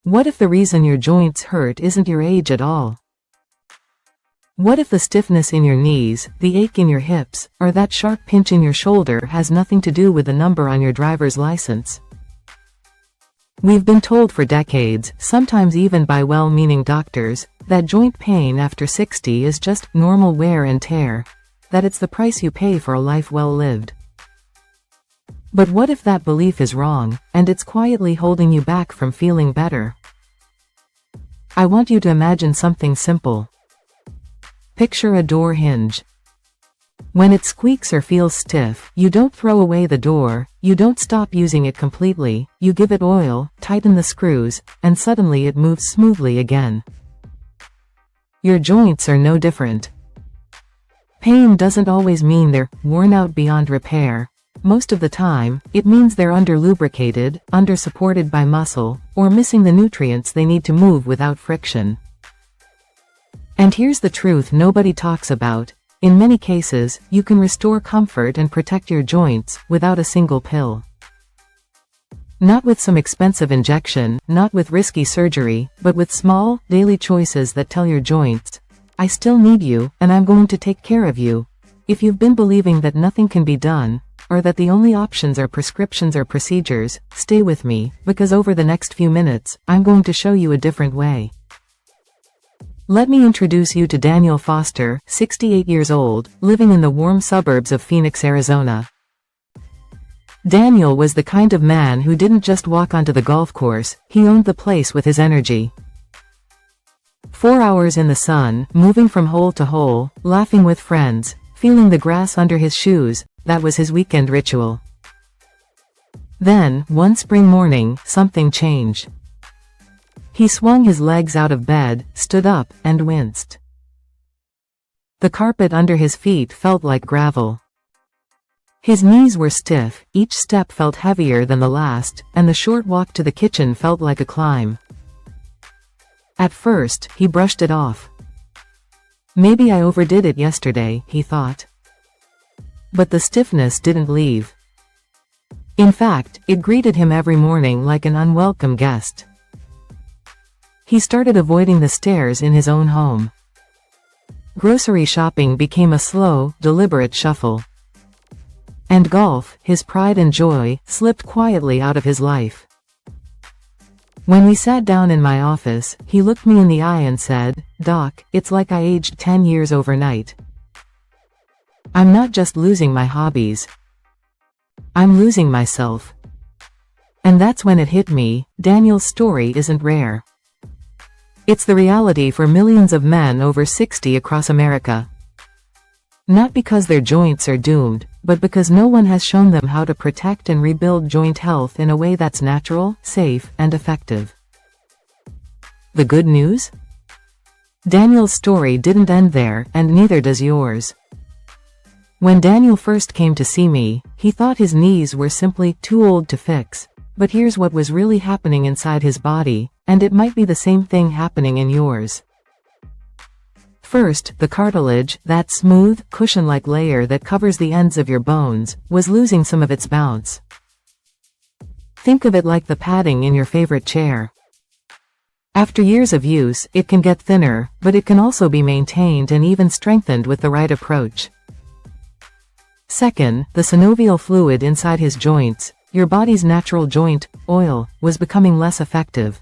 What if the reason your joints hurt isn't your age at all? What if the stiffness in your knees, the ache in your hips, or that sharp pinch in your shoulder has nothing to do with the number on your driver's license? We've been told for decades, sometimes even by well-meaning doctors, that joint pain after 60 is just normal wear and tear, that it's the price you pay for a life well lived. But what if that belief is wrong, and it's quietly holding you back from feeling better? I want you to imagine something simple. Picture a door hinge. When it squeaks or feels stiff, you don't throw away the door, you don't stop using it completely, you give it oil, tighten the screws, and suddenly it moves smoothly again. Your joints are no different. Pain doesn't always mean they're worn out beyond repair. Most of the time, it means they're under-lubricated, under-supported by muscle, or missing the nutrients they need to move without friction. And here's the truth nobody talks about. In many cases, you can restore comfort and protect your joints without a single pill. Not with some expensive injection, not with risky surgery, but with small, daily choices that tell your joints, I still need you, and I'm going to take care of you. If you've been believing that nothing can be done, or that the only options are prescriptions or procedures, stay with me, because over the next few minutes, I'm going to show you a different way. Let me introduce you to Daniel Foster, 68 years old, living in the warm suburbs of Phoenix, Arizona. Daniel was the kind of man who didn't just walk onto the golf course, he owned the place with his energy. 4 hours in the sun, moving from hole to hole, laughing with friends, feeling the grass under his shoes, that was his weekend ritual. Then, one spring morning, something changed. He swung his legs out of bed, stood up, and winced. The carpet under his feet felt like gravel. His knees were stiff, each step felt heavier than the last, and the short walk to the kitchen felt like a climb. At first, he brushed it off. Maybe I overdid it yesterday, he thought. But the stiffness didn't leave. In fact, it greeted him every morning like an unwelcome guest. He started avoiding the stairs in his own home. Grocery shopping became a slow, deliberate shuffle. And golf, his pride and joy, slipped quietly out of his life. When we sat down in my office, he looked me in the eye and said, "Doc, it's like I aged 10 years overnight. I'm not just losing my hobbies. I'm losing myself." And that's when it hit me, Daniel's story isn't rare. It's the reality for millions of men over 60 across America. Not because their joints are doomed, but because no one has shown them how to protect and rebuild joint health in a way that's natural, safe, and effective. The good news? Daniel's story didn't end there, and neither does yours. When Daniel first came to see me, he thought his knees were simply too old to fix. But here's what was really happening inside his body, and it might be the same thing happening in yours. First, the cartilage, that smooth, cushion-like layer that covers the ends of your bones, was losing some of its bounce. Think of it like the padding in your favorite chair. After years of use, it can get thinner, but it can also be maintained and even strengthened with the right approach. Second, the synovial fluid inside his joints, your body's natural joint oil, was becoming less effective.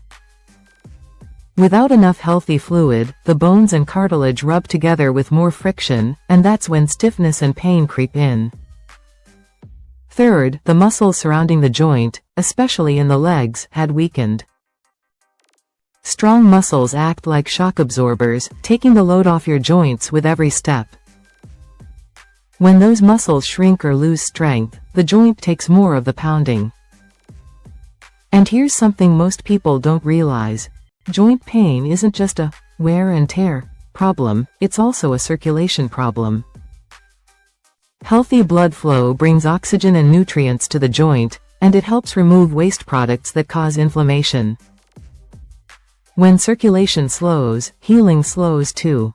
Without enough healthy fluid, the bones and cartilage rub together with more friction, and that's when stiffness and pain creep in. Third, the muscles surrounding the joint, especially in the legs, had weakened. Strong muscles act like shock absorbers, taking the load off your joints with every step. When those muscles shrink or lose strength, the joint takes more of the pounding. And here's something most people don't realize. Joint pain isn't just a wear and tear problem, it's also a circulation problem. Healthy blood flow brings oxygen and nutrients to the joint, and it helps remove waste products that cause inflammation. When circulation slows, healing slows too.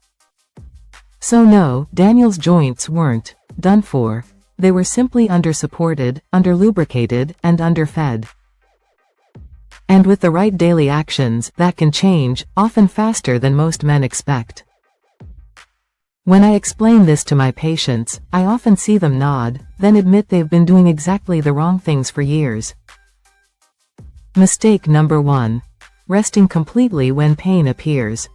So no, Daniel's joints weren't done for. They were simply under-supported, under-lubricated, and underfed. And with the right daily actions, that can change, often faster than most men expect. When I explain this to my patients, I often see them nod, then admit they've been doing exactly the wrong things for years. Mistake number 1. Resting completely when pain appears.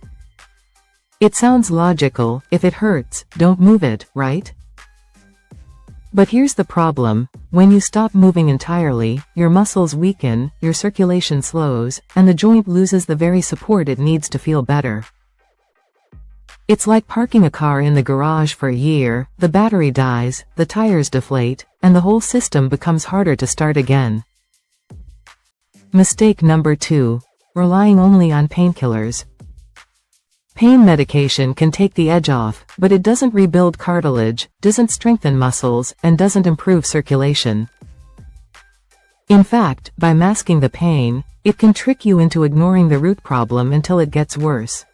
It sounds logical: if it hurts, don't move it, right? But here's the problem: when you stop moving entirely, your muscles weaken, your circulation slows, and the joint loses the very support it needs to feel better. It's like parking a car in the garage for a year: the battery dies, the tires deflate, and the whole system becomes harder to start again. Mistake number 2. Relying only on painkillers. Pain medication can take the edge off, but it doesn't rebuild cartilage, doesn't strengthen muscles, and doesn't improve circulation. In fact, by masking the pain, it can trick you into ignoring the root problem until it gets worse.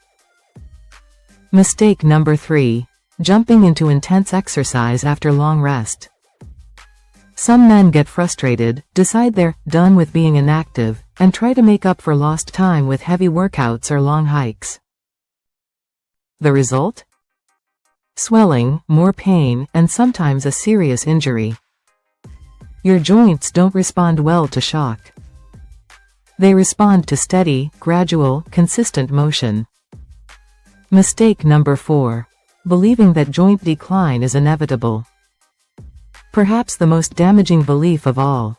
Mistake number 3. Jumping into intense exercise after long rest. Some men get frustrated, decide they're done with being inactive, and try to make up for lost time with heavy workouts or long hikes. The result? Swelling, more pain, and sometimes a serious injury. Your joints don't respond well to shock. They respond to steady, gradual, consistent motion. Mistake number 4. Believing that joint decline is inevitable. Perhaps the most damaging belief of all.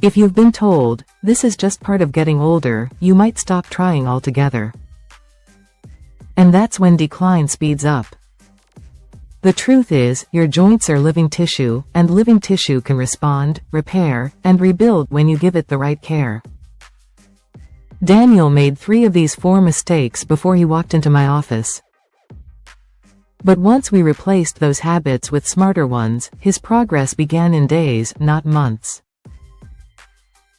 If you've been told, this is just part of getting older, you might stop trying altogether. And that's when decline speeds up. The truth is, your joints are living tissue, and living tissue can respond, repair, and rebuild when you give it the right care. Daniel made 3 of these 4 mistakes before he walked into my office. But once we replaced those habits with smarter ones, his progress began in days, not months.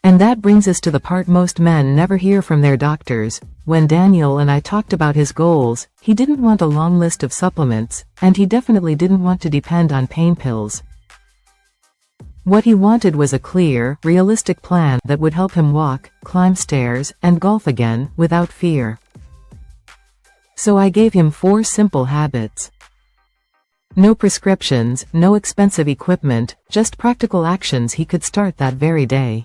And that brings us to the part most men never hear from their doctors. When Daniel and I talked about his goals, he didn't want a long list of supplements, and he definitely didn't want to depend on pain pills. What he wanted was a clear, realistic plan that would help him walk, climb stairs, and golf again, without fear. So I gave him 4 simple habits. No prescriptions, no expensive equipment, just practical actions he could start that very day.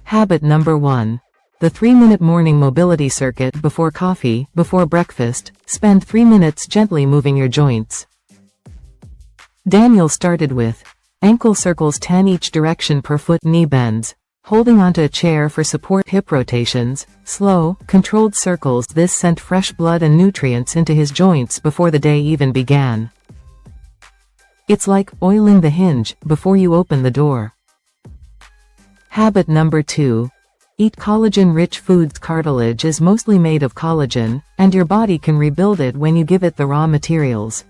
Habit number 1. The 3-minute morning mobility circuit. Before coffee, before breakfast, spend 3 minutes gently moving your joints. Daniel started with ankle circles 10 each direction per foot, knee bends, holding onto a chair for support, hip rotations, slow, controlled circles. This sent fresh blood and nutrients into his joints before the day even began. It's like oiling the hinge before you open the door. Habit number 2. Eat collagen-rich foods. Cartilage is mostly made of collagen, and your body can rebuild it when you give it the raw materials.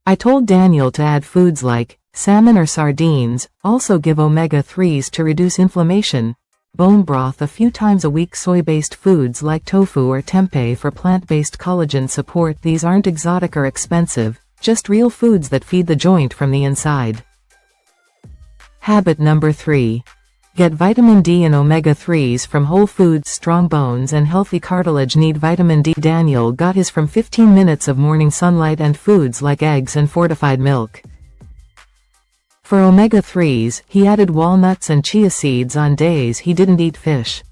I told Daniel to add foods like salmon or sardines, also give omega-3s to reduce inflammation, bone broth a few times a week, soy-based foods like tofu or tempeh for plant-based collagen support. These aren't exotic or expensive, just real foods that feed the joint from the inside. Habit number 3. Get vitamin D and omega-3s from whole foods. Strong bones and healthy cartilage need vitamin D. Daniel got his from 15 minutes of morning sunlight and foods like eggs and fortified milk. For omega-3s, he added walnuts and chia seeds on days he didn't eat fish.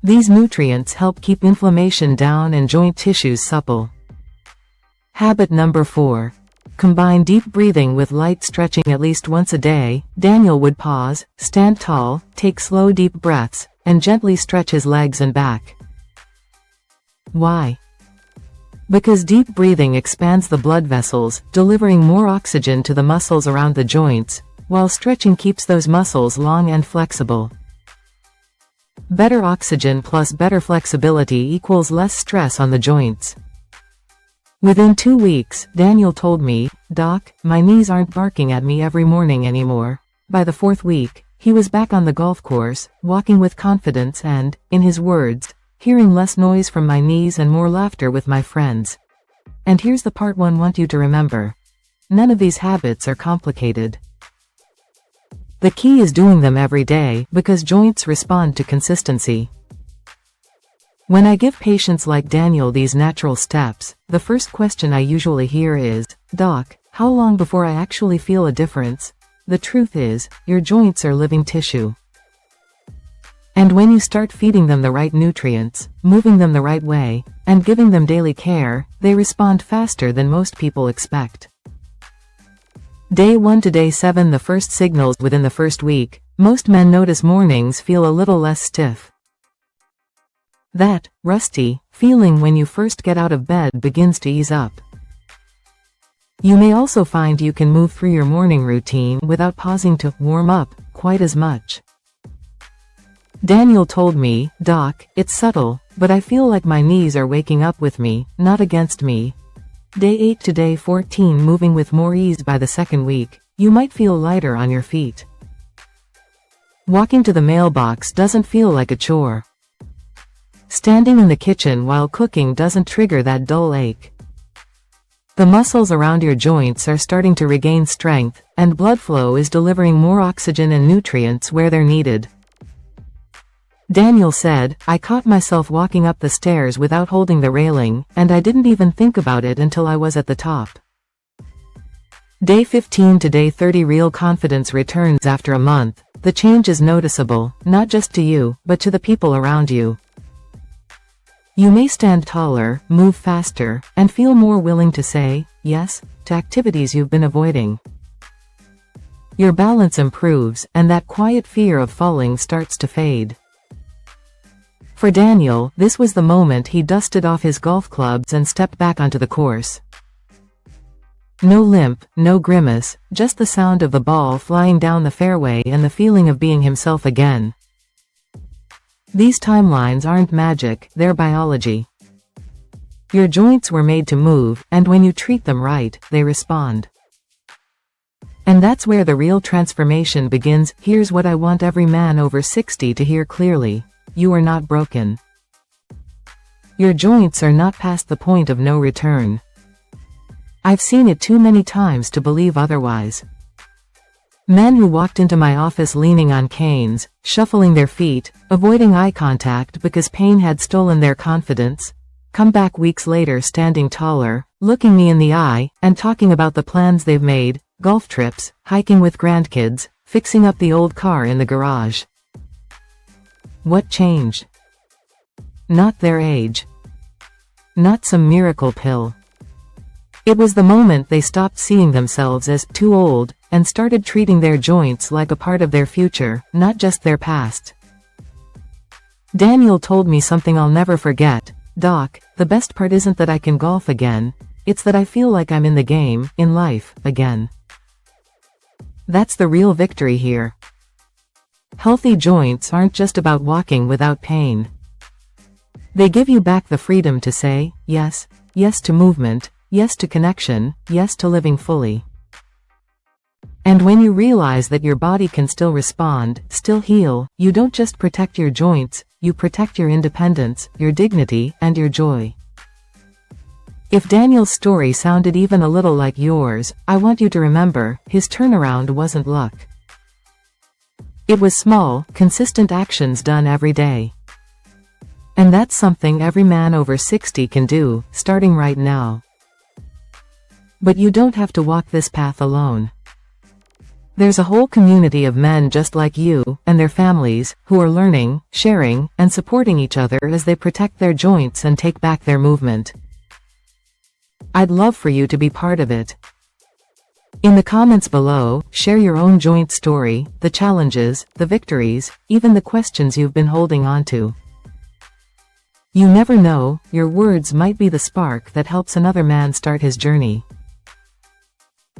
These nutrients help keep inflammation down and joint tissues supple. Habit number 4. Combine deep breathing with light stretching at least once a day. Daniel would pause, stand tall, take slow deep breaths, and gently stretch his legs and back. Why? Because deep breathing expands the blood vessels, delivering more oxygen to the muscles around the joints, while stretching keeps those muscles long and flexible. Better oxygen plus better flexibility equals less stress on the joints. Within 2 weeks, Daniel told me, "Doc, my knees aren't barking at me every morning anymore." By the 4th week, he was back on the golf course, walking with confidence and, in his words, hearing less noise from my knees and more laughter with my friends. And here's the part I want you to remember. None of these habits are complicated. The key is doing them every day, because joints respond to consistency. When I give patients like Daniel these natural steps, the first question I usually hear is, "Doc, how long before I actually feel a difference?" The truth is, your joints are living tissue. And when you start feeding them the right nutrients, moving them the right way, and giving them daily care, they respond faster than most people expect. Day 1 to day 7, the first signals within the first week. Most men notice mornings feel a little less stiff. That rusty feeling when you first get out of bed begins to ease up. You may also find you can move through your morning routine without pausing to warm up quite as much. Daniel told me, "Doc, it's subtle, but I feel like my knees are waking up with me, not against me." Day 8 to day 14, moving with more ease. By the second week, you might feel lighter on your feet. Walking to the mailbox doesn't feel like a chore. Standing in the kitchen while cooking doesn't trigger that dull ache. The muscles around your joints are starting to regain strength, and blood flow is delivering more oxygen and nutrients where they're needed. Daniel said, "I caught myself walking up the stairs without holding the railing, and I didn't even think about it until I was at the top." Day 15 to day 30, real confidence returns after a month. The change is noticeable, not just to you, but to the people around you. You may stand taller, move faster, and feel more willing to say yes to activities you've been avoiding. Your balance improves, and that quiet fear of falling starts to fade. For Daniel, this was the moment he dusted off his golf clubs and stepped back onto the course. No limp, no grimace, just the sound of the ball flying down the fairway and the feeling of being himself again. These timelines aren't magic, they're biology. Your joints were made to move, and when you treat them right, they respond. And that's where the real transformation begins. Here's what I want every man over 60 to hear clearly. You are not broken. Your joints are not past the point of no return. I've seen it too many times to believe otherwise. Men who walked into my office leaning on canes, shuffling their feet, avoiding eye contact because pain had stolen their confidence, come back weeks later standing taller, looking me in the eye, and talking about the plans they've made, golf trips, hiking with grandkids, fixing up the old car in the garage. What changed? Not their age. Not some miracle pill. It was the moment they stopped seeing themselves as too old, and started treating their joints like a part of their future, not just their past. Daniel told me something I'll never forget. "Doc, the best part isn't that I can golf again, it's that I feel like I'm in the game, in life, again." That's the real victory here. Healthy joints aren't just about walking without pain. They give you back the freedom to say, yes, yes to movement, yes to connection, yes to living fully. And when you realize that your body can still respond, still heal, you don't just protect your joints, you protect your independence, your dignity, and your joy. If Daniel's story sounded even a little like yours, I want you to remember, his turnaround wasn't luck. It was small, consistent actions done every day. And that's something every man over 60 can do, starting right now. But you don't have to walk this path alone. There's a whole community of men just like you, and their families, who are learning, sharing, and supporting each other as they protect their joints and take back their movement. I'd love for you to be part of it. In the comments below, share your own joint story, the challenges, the victories, even the questions you've been holding on to. You never know, your words might be the spark that helps another man start his journey.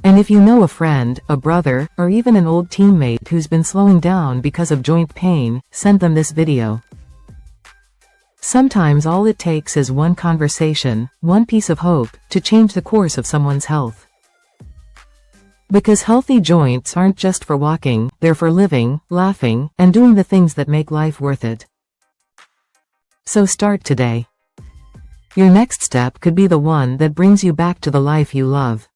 And if you know a friend, a brother, or even an old teammate who's been slowing down because of joint pain, send them this video. Sometimes all it takes is one conversation, one piece of hope, to change the course of someone's health. Because healthy joints aren't just for walking, they're for living, laughing, and doing the things that make life worth it. So start today. Your next step could be the one that brings you back to the life you love.